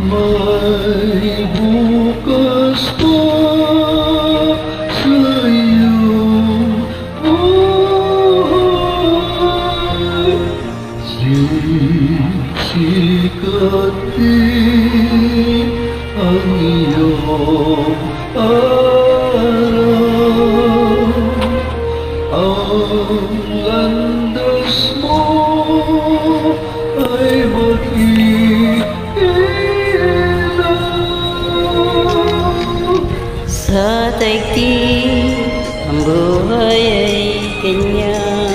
May bukas pa sa iyong buhay. Sikat din ang iyong araw. Ang landas mo ay sa daigdig ang buhay ay ganyan.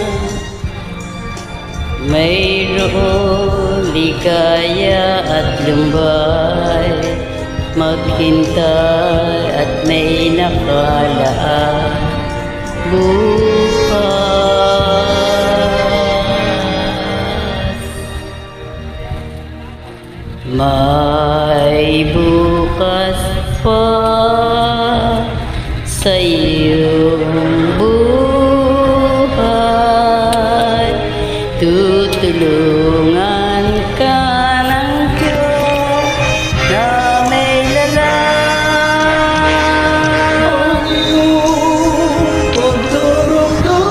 Mayroong ligaya at lumbay, maghintay at may nakalaan bukas. May bukas pa sa iyong buhay. Tutulungan ka ng Diyos na may lalang. Ang iyong pagdaramdam,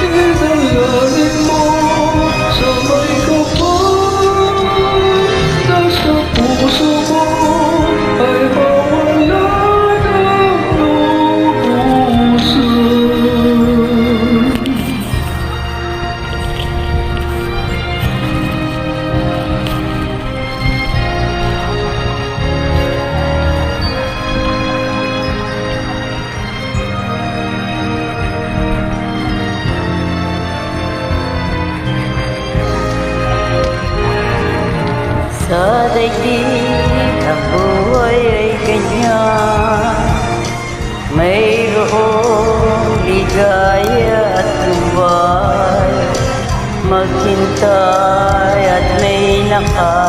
idalangin mo sa may kapal. Nasa puso mo ay mawala ng lubusan. Sa daigdig ang buhay ay ganyan. Mayroong ligaya at lumbay, maghintay at may nakalaan.